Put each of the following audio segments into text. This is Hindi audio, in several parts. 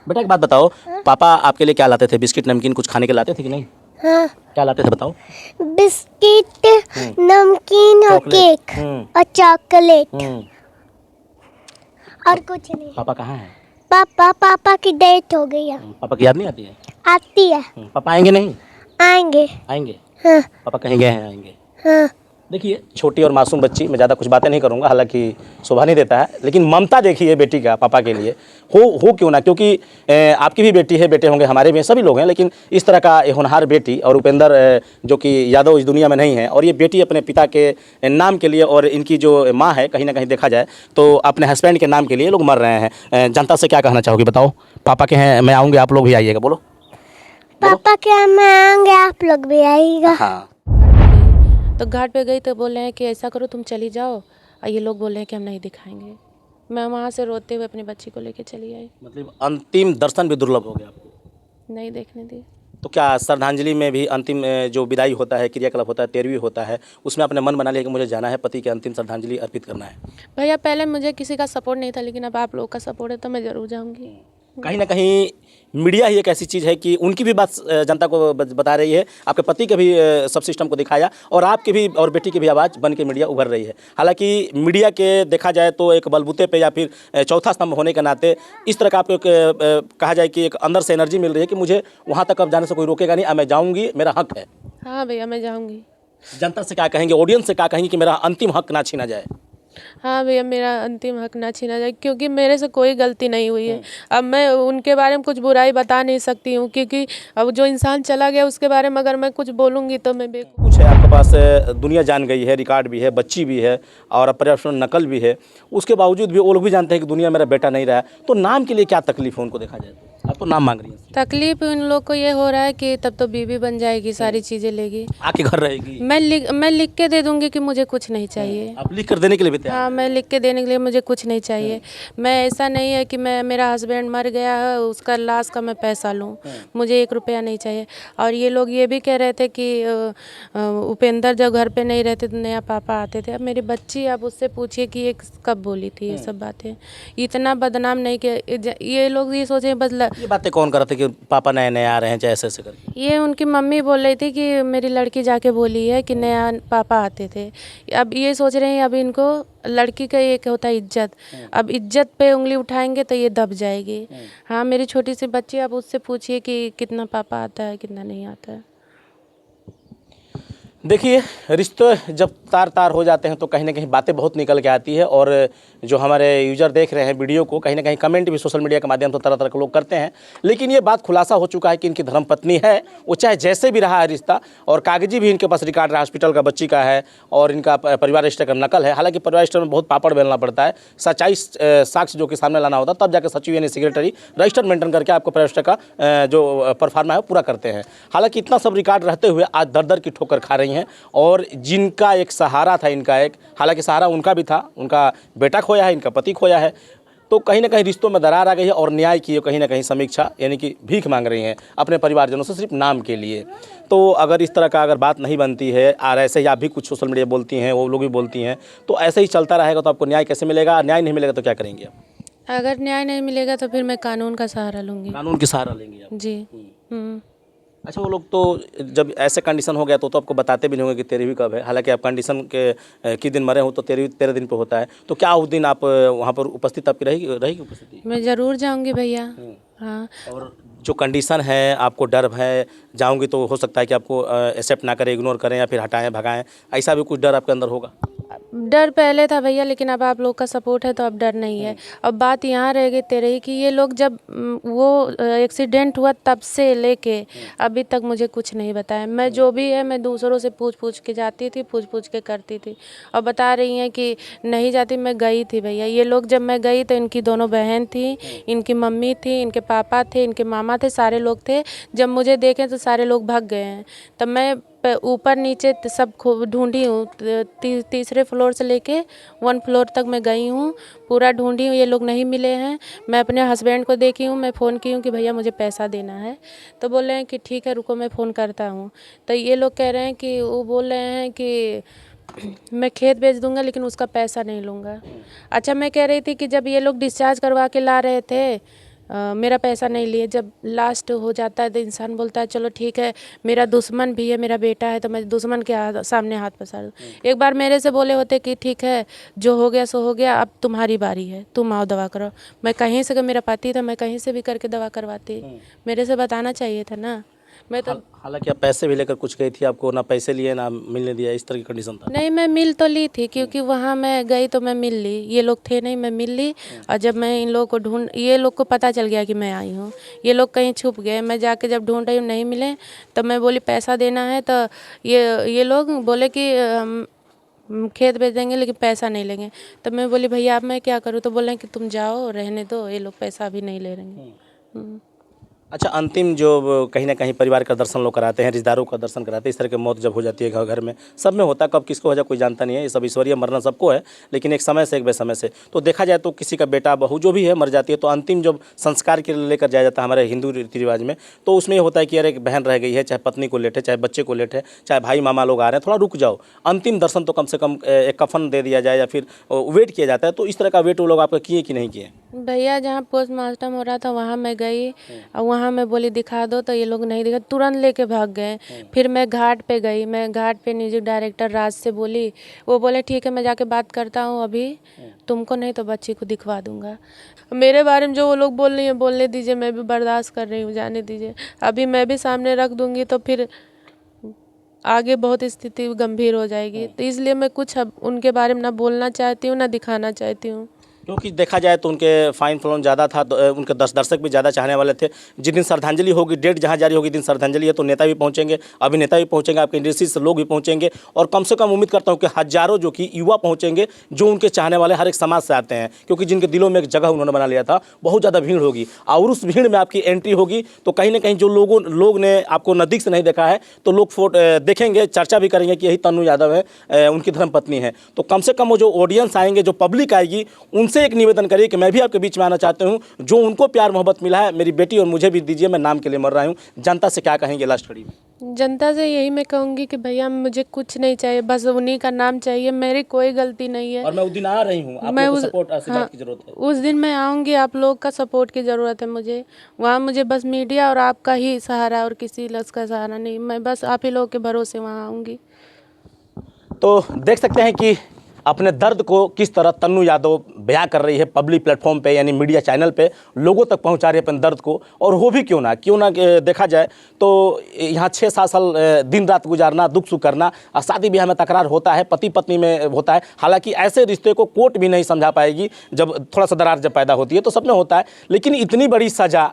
बेटा एक बात बताओ, पापा आपके लिए क्या लाते थे? बिस्किट नमकीन कुछ खाने के लाते थे कि नहीं? हाँ, क्या लाते थे बताओ? बिस्किट, हम्म। नमकीन और चॉकलेट। केक और चॉकलेट हम्म। और कुछ नहीं। पापा कहाँ हैं? पापा की डेथ हो गई है। पापा की याद नहीं आती है? आती है। पापा आएंगे नहीं? आएंगे। आएंगे। हाँ पापा कहीं गए हैं, आएंगे। हाँ। देखिए छोटी और मासूम बच्ची, मैं ज़्यादा कुछ बातें नहीं करूंगा, हालांकि शोभा नहीं देता है, लेकिन ममता देखिए बेटी का पापा के लिए हो क्यों ना, क्योंकि आपकी भी बेटी है, बेटे होंगे, हमारे भी हैं, सभी लोग हैं, लेकिन इस तरह का होनहार बेटी और उपेंद्र जो कि यादव इस दुनिया में नहीं है, और ये बेटी अपने पिता के नाम के लिए और इनकी जो माँ है कहीं ना कहीं देखा जाए तो अपने हस्बैंड के नाम के लिए लोग मर रहे हैं। जनता से क्या कहना चाहोगे बताओ? पापा के हैं, मैं आऊँगी, आप लोग भी आइएगा, बोलो। पापा के हम आएंगे, आप लोग भी आइएगा। हाँ। तो घाट पे गई तो बोल रहे हैं कि ऐसा करो तुम चली जाओ, और ये लोग बोल रहे हैं कि हम नहीं दिखाएंगे। मैं वहाँ से रोते हुए अपनी बच्ची को लेके चली आई, मतलब अंतिम दर्शन भी दुर्लभ हो गया आपको? नहीं देखने दी। तो क्या श्रद्धांजलि में भी अंतिम जो विदाई होता है, क्रियाकलाप होता है, तेरहवीं होता है, उसमें आपने मन बना लिया कि मुझे जाना है, पति के अंतिम श्रद्धांजलि अर्पित करना है? भैया पहले मुझे किसी का सपोर्ट नहीं था, लेकिन अब आप लोग का सपोर्ट है तो मैं ज़रूर जाऊँगी। कहीं ना कहीं मीडिया ही एक ऐसी चीज़ है कि उनकी भी बात जनता को बता रही है, आपके पति के भी सब सिस्टम को दिखाया, और आपके भी और बेटी की भी आवाज़ बन के मीडिया उभर रही है। हालांकि मीडिया के देखा जाए तो एक बलबूते पे या फिर चौथा स्तंभ होने के नाते इस तरह का आपको कहा जाए कि एक अंदर से एनर्जी मिल रही है कि मुझे वहाँ तक अब जाने से कोई रोकेगा नहीं, अब मैं जाऊँगी, मेरा हक है। हाँ भैया मैं जाऊँगी। जनता से क्या कहेंगे, ऑडियंस से क्या कहेंगे कि मेरा अंतिम हक ना छीना जाए? हाँ भैया मेरा अंतिम हक ना छीना जाए, क्योंकि मेरे से कोई गलती नहीं हुई है। अब मैं उनके बारे में कुछ बुराई बता नहीं सकती हूँ, क्योंकि अब जो इंसान चला गया उसके बारे में अगर मैं कुछ बोलूँगी तो मैं बेवकूफ़। कुछ है आपके पास, दुनिया जान गई है, रिकॉर्ड भी है, बच्ची भी है और पर्याप्त नकल भी है, उसके बावजूद भी वो लोग भी जानते हैं कि दुनिया मेरा बेटा नहीं रहा है, तो नाम के लिए क्या तकलीफ है उनको देखा जाए तो? आप तो नाम मांग रही हैं, तकलीफ इन लोग को ये हो रहा है कि तब तो बीवी बन जाएगी, सारी चीज़ें लेगी, आके घर रहेगी, मैं लिख के दे दूँगी कि मुझे कुछ नहीं चाहिए। आप लिख कर देने के लिए भी तैयार हाँ मैं लिख के देने के लिए, मुझे कुछ नहीं चाहिए। मैं ऐसा नहीं है कि मैं मेरा हस्बैंड मर गया है उसका लाश का मैं पैसा लूँ, मुझे 1 रुपया नहीं चाहिए। और ये लोग ये भी कह रहे थे कि उपेंद्र जब घर पे नहीं रहते तो नया पापा आते थे। अब मेरी बच्ची, आप उससे पूछिए कि ये कब बोली थी ये सब बातें। इतना बदनाम नहीं किया ये लोग, ये सोचे बस ये बातें कौन कर रहे थे कि पापा नए नए आ रहे हैं, चाहे ऐसे ऐसे करके? ये उनकी मम्मी बोल रही थी कि मेरी लड़की जाके बोली है कि नया पापा आते थे। अब ये सोच रहे हैं अब इनको लड़की का एक होता है इज्जत, अब इज्जत पे उंगली उठाएंगे तो ये दब जाएगी। हाँ मेरी छोटी सी बच्ची, आप उससे पूछिए कि कितना पापा आता है कितना नहीं आता है। देखिए रिश्ते जब तार तार हो जाते हैं तो कहीं ना कहीं बातें बहुत निकल के आती है, और जो हमारे यूजर देख रहे हैं वीडियो को, कहीं ना कहीं कमेंट भी सोशल मीडिया के माध्यम से तरह तरह के लोग करते हैं, लेकिन ये बात खुलासा हो चुका है कि इनकी धर्मपत्नी है, वो चाहे जैसे भी रहा है रिश्ता, और कागजी भी इनके पास रिकॉर्ड रहा, हॉस्पिटल का बच्ची का है, और इनका परिवार रजिस्टर का नकल है। हालांकि परिवार रजिस्टर में बहुत पापड़ बेलना पड़ता है, सच्चाई साक्ष्य जो कि सामने लाना होता है, तब जाकर सचिव यानी सेक्रेटरी रजिस्टर मेंटेन करके आपको परिवार रजिस्टर का जो परफॉर्मा है वो पूरा करते हैं। हालांकि इतना सब रिकॉर्ड रहते हुए आज दर दर की ठोकर खा रही हैं, और जिनका एक सहारा था, इनका एक, हालांकि सहारा उनका भी था, उनका बेटा खोया है, इनका पति खोया है, तो कहीं ना कहीं रिश्तों में दरार आ गई है, और न्याय की कहीं ना कहीं समीक्षा यानी कि भीख मांग रही हैं अपने परिवारजनों से सिर्फ नाम के लिए। तो अगर इस तरह का अगर बात नहीं बनती है, और ऐसे ही आप भी कुछ सोशल मीडिया बोलती हैं, वो लोग भी बोलती हैं, तो ऐसे ही चलता रहेगा तो आपको न्याय कैसे मिलेगा? न्याय नहीं मिलेगा तो क्या करेंगे आप? अगर न्याय नहीं मिलेगा तो फिर मैं कानून का सहारा लूँगी। कानून की सहारा लेंगे आप? जी। अच्छा, वो लोग तो जब ऐसे कंडीशन हो गया तो आपको बताते भी नहीं होंगे कि 13वीं कब है, हालांकि आप कंडीशन के किस दिन मरे हो तो 13 दिन पे होता है, तो क्या उस दिन आप वहाँ पर उपस्थित आपकी रहेगी रहेगी उपस्थिति? मैं ज़रूर जाऊँगी भैया। हाँ और जो कंडीशन है, आपको डर है, जाऊंगी तो हो सकता है कि आपको एक्सेप्ट ना करें, इग्नोर करें या फिर हटाएं भगाएं, ऐसा भी कुछ डर आपके अंदर होगा? डर पहले था भैया, लेकिन अब आप लोग का सपोर्ट है तो अब डर नहीं है। अब बात यहाँ रह गई तेरे ही कि ये लोग जब वो एक्सीडेंट हुआ तब से लेके अभी तक मुझे कुछ नहीं बताया। मैं जो भी है मैं दूसरों से पूछ पूछ के जाती थी, पूछ पूछ के करती थी, और बता रही हैं कि नहीं जाती। मैं गई थी भैया, ये लोग जब मैं गई तो इनकी दोनों बहन थी, इनकी मम्मी थी, इनके पापा थे, इनके मामा थे, सारे लोग थे। जब मुझे देखे तो सारे लोग भाग गए हैं। तब मैं ऊपर नीचे सब ढूंढी हूँ, तीसरे फ्लोर से लेके 1 फ्लोर तक मैं गई हूँ, पूरा ढूंढी हूँ, ये लोग नहीं मिले हैं। मैं अपने हस्बैंड को देखी हूँ, मैं फ़ोन की हूँ कि भैया मुझे पैसा देना है, तो बोल रहे हैं कि ठीक है रुको मैं फ़ोन करता हूँ। तो ये लोग कह रहे हैं कि वो बोल रहे हैं कि मैं खेत बेच दूंगा लेकिन उसका पैसा नहीं लूँगा। अच्छा मैं कह रही थी कि जब ये लोग डिस्चार्ज करवा के ला रहे थे मेरा पैसा नहीं लिए। जब लास्ट हो जाता है तो इंसान बोलता है चलो ठीक है, मेरा दुश्मन भी है, मेरा बेटा है, तो मैं दुश्मन के सामने हाथ पसार दूँ। एक बार मेरे से बोले होते कि ठीक है जो हो गया सो हो गया, अब तुम्हारी बारी है, तुम आओ दवा करो। मैं कहीं से, अगर मेरा पति था मैं कहीं से भी करके दवा करवाती। मेरे से बताना चाहिए था ना। मैं तो हालांकि आप पैसे भी लेकर कुछ गई थी, आपको ना पैसे लिए ना मिलने दिया, इस तरह की कंडीशन था। नहीं, मैं मिल तो ली थी, क्योंकि वहाँ मैं गई तो मैं मिल ली, ये लोग थे नहीं, मैं मिल ली। और जब मैं इन लोगों को ढूंढ, ये लोग को पता चल गया कि मैं आई हूँ, ये लोग कहीं छुप गए। मैं जाके जब ढूंढ रही हूँ नहीं मिले, तो मैं बोली पैसा देना है, तो ये लोग बोले कि हम खेत बेच देंगे लेकिन पैसा नहीं लेंगे। तो मैं बोली भैया अब मैं क्या करूँ, तो बोल रहे हैं कि तुम जाओ रहने दो, ये लोग पैसा भी नहीं ले रहेंगे। अच्छा, अंतिम जो कहीं ना कहीं परिवार का दर्शन लोग कराते हैं, रिश्तेदारों का दर्शन कराते हैं, इस तरह की मौत जब हो जाती है घर में, सब में होता है, कब किसको हो जाए कोई जानता नहीं है, ये सब ईश्वरीय मरना सबको है, लेकिन एक समय से एक बेसमय से तो देखा जाए तो किसी का बेटा बहू जो भी है मर जाती है, तो अंतिम जब संस्कार के लिए लेकर जाया जाता है हमारे हिंदू रीति रिवाज में, तो उसमें ये होता है कि यार एक बहन रह गई है, चाहे पत्नी को लेट है, चाहे बच्चे को लेट है, चाहे भाई मामा लोग आ रहे हैं, थोड़ा रुक जाओ, अंतिम दर्शन तो कम से कम एक कफन दे दिया जाए या फिर वेट किया जाता है। तो इस तरह का वेट वो लोग आपका किए कि नहीं किए? भैया जहाँ पोस्टमार्टम हो रहा था वहाँ मैं गई, और वहाँ मैं बोली दिखा दो, तो ये लोग नहीं दिखा, तुरंत लेके भाग गए। फिर मैं घाट पे गई, मैं घाट पे म्यूजिक डायरेक्टर राज से बोली, वो बोले ठीक है मैं जाके बात करता हूँ, अभी तुमको नहीं तो बच्ची को दिखवा दूंगा। मेरे बारे में जो वो लोग बोल रही हैं बोलने दीजिए, मैं भी बर्दाश्त कर रही हूँ, जाने दीजिए। अभी मैं भी सामने रख दूंगी तो फिर आगे बहुत स्थिति गंभीर हो जाएगी, तो इसलिए मैं कुछ अब उनके बारे में ना बोलना चाहती हूँ ना दिखाना चाहती हूँ। क्योंकि देखा जाए तो उनके फाइन फॉलोइंग ज़्यादा था, तो उनके दर्शक भी ज़्यादा चाहने वाले थे। जिस दिन श्रद्धांजलि होगी, डेट जहाँ जारी होगी, दिन श्रद्धांजलि है, तो नेता भी पहुँचेंगे, अभिनेता भी पहुँचेंगे, आपके इंडस्ट्री से लोग भी पहुँचेंगे, और कम से कम उम्मीद करता हूँ कि हज़ारों जो कि युवा पहुँचेंगे, जो उनके चाहने वाले हर एक समाज से आते हैं, क्योंकि जिनके दिलों में एक जगह उन्होंने बना लिया था, बहुत ज़्यादा भीड़ होगी, और उस भीड़ में आपकी एंट्री होगी, तो कहीं ना कहीं जो लोग ने आपको नज़दीक से नहीं देखा है, तो लोग देखेंगे, चर्चा भी करेंगे कि यही तन्नू यादव है, उनकी धर्मपत्नी है। तो कम से कम वो जो ऑडियंस आएंगे, जो पब्लिक आएगी, उनसे एक निवेदन करिए कि मैं भी आपके बीच में आना चाहता हूं, जो उनको प्यार मोहब्बत मिला है मेरी बेटी और मुझे भी दीजिए, मैं नाम के लिए मर रहा हूं। जनता से क्या कहेंगे लास्ट कड़ी में? जनता से यही मैं कहूँगी कि भैया मुझे कुछ नहीं चाहिए, बस उन्हीं का नाम चाहिए, मेरी कोई गलती नहीं है। और मैं उस दिन आ रही हूँ, मैं आपको सपोर्ट आशीर्वाद की जरूरत है। उस दिन मैं आऊँगी, आप लोग का सपोर्ट की ज़रूरत है मुझे। वहाँ मुझे बस मीडिया और आपका ही सहारा, और किसी लक्ष्य का सहारा नहीं। मैं बस आप ही लोग के भरोसे वहाँ आऊँगी। तो देख सकते हैं कि अपने दर्द को किस तरह तन्नू यादव बयां कर रही है पब्लिक प्लेटफॉर्म पे, यानी मीडिया चैनल पे लोगों तक पहुंचा रही है अपने दर्द को। और वो भी क्यों ना देखा जाए तो यहाँ 6-7 साल दिन रात गुजारना, दुख सुख करना, शादी ब्याह में तकरार होता है, पति पत्नी में होता है। हालांकि ऐसे रिश्ते को कोर्ट भी नहीं समझा पाएगी, जब थोड़ा सा दरार जब पैदा होती है तो सब में होता है, लेकिन इतनी बड़ी सज़ा,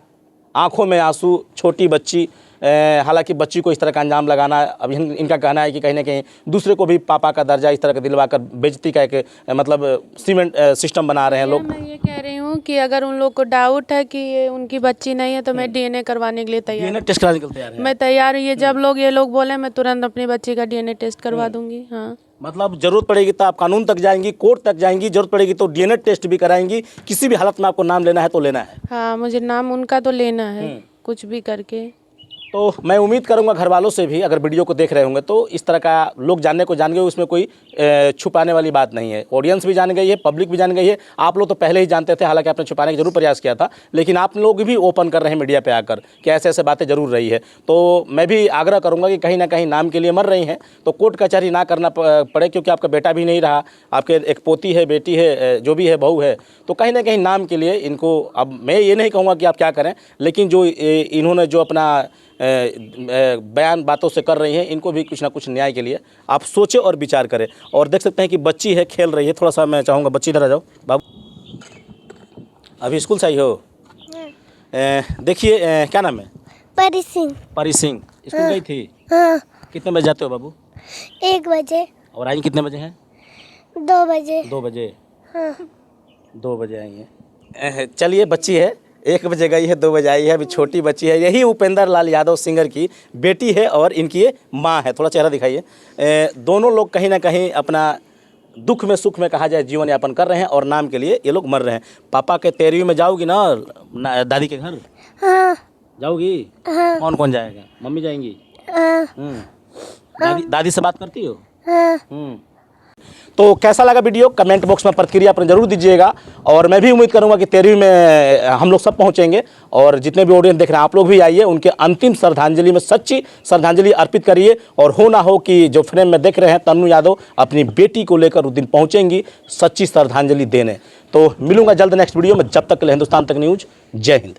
आँखों में आंसू, छोटी बच्ची, हालांकि बच्ची को इस तरह का अंजाम लगाना, अब इनका कहना है कि कहीं ना कहीं दूसरे को भी पापा का दर्जा इस तरह का दिलवाकर बेइज्जती का एक मतलब सीमेंट सिस्टम बना रहे हैं लोग। मैं ये कह रही हूँ कि अगर उन लोग को डाउट है कि ये उनकी बच्ची नहीं है, तो मैं डीएनए करवाने के लिए तैयार डीएनए टेस्ट कराने के लिए तैयार है? मैं तैयार हूँ। ये लोग बोले मैं तुरंत अपनी बच्ची का डीएनए टेस्ट करवा दूंगी। हाँ, मतलब जरूरत पड़ेगी तो आप कानून तक जाएंगी, कोर्ट तक जाएंगी, जरूरत पड़ेगी तो डीएनए टेस्ट भी कराएंगी, किसी भी हालत में आपको नाम लेना है तो लेना है। हाँ, मुझे नाम उनका तो लेना है, कुछ भी करके। तो मैं उम्मीद करूंगा घर वालों से भी, अगर वीडियो को देख रहे होंगे तो इस तरह का लोग जानने को जान गए, उसमें कोई छुपाने वाली बात नहीं है। ऑडियंस भी जान गई है, पब्लिक भी जान गई है, आप लोग तो पहले ही जानते थे, हालांकि आपने छुपाने का जरूर प्रयास किया था, लेकिन आप लोग भी ओपन कर रहे हैं मीडिया पे आकर कि ऐसे ऐसे बातें जरूर रही है। तो मैं भी आग्रह करूँगा कि कहीं ना कहीं नाम के लिए मर रही हैं तो कोर्ट कचहरी ना करना पड़े, क्योंकि आपका बेटा भी नहीं रहा, आपके एक पोती है, बेटी है, जो भी है, बहू है, तो कहीं ना कहीं नाम के लिए इनको, अब मैं ये नहीं कहूँगा कि आप क्या करें, लेकिन जो इन्होंने जो अपना बयान बातों से कर रही हैं, इनको भी कुछ ना कुछ न्याय के लिए आप सोचें और विचार करें। और देख सकते हैं कि बच्ची है, खेल रही है, थोड़ा सा मैं चाहूँगा बच्ची इधर आ जाओ बाबू, अभी स्कूल से आई हो? देखिए, क्या नाम है? परी सिंह। परी सिंह, स्कूल गई थी? हाँ, कितने बजे जाते हो बाबू? 1 बजे। और आई कितने बजे हैं? 2 बजे। 2 बजे? हाँ। 2 बजे आई हैं। चलिए, बच्ची है, 1 बजे गई है, 2 बजे आई है, अभी छोटी बच्ची है। यही उपेंद्र लाल यादव सिंगर की बेटी है और इनकी ये माँ है। थोड़ा चेहरा दिखाइए। दोनों लोग कहीं ना कहीं अपना दुख में सुख में कहा जाए जीवन यापन कर रहे हैं, और नाम के लिए ये लोग मर रहे हैं। पापा के 13वीं में जाओगी ना दादी के घर? हाँ। जाओगी? हाँ। कौन कौन जाएगा? मम्मी जाएंगी? हाँ। दादी से बात करती हो? हाँ। तो कैसा लगा वीडियो कमेंट बॉक्स में प्रतिक्रिया अपने जरूर दीजिएगा। और मैं भी उम्मीद करूंगा कि 13वीं में हम लोग सब पहुंचेंगे और जितने भी ऑडियंस देख रहे हैं आप लोग भी आइए, उनके अंतिम श्रद्धांजलि में सच्ची श्रद्धांजलि अर्पित करिए। और हो ना हो कि जो फ्रेम में देख रहे हैं तन्नू यादव अपनी बेटी को लेकर उस दिन पहुंचेंगी सच्ची श्रद्धांजलि देने। तो मिलूंगा जल्द नेक्स्ट वीडियो में, जब तक के लिए हिंदुस्तान तक न्यूज़। जय हिंद।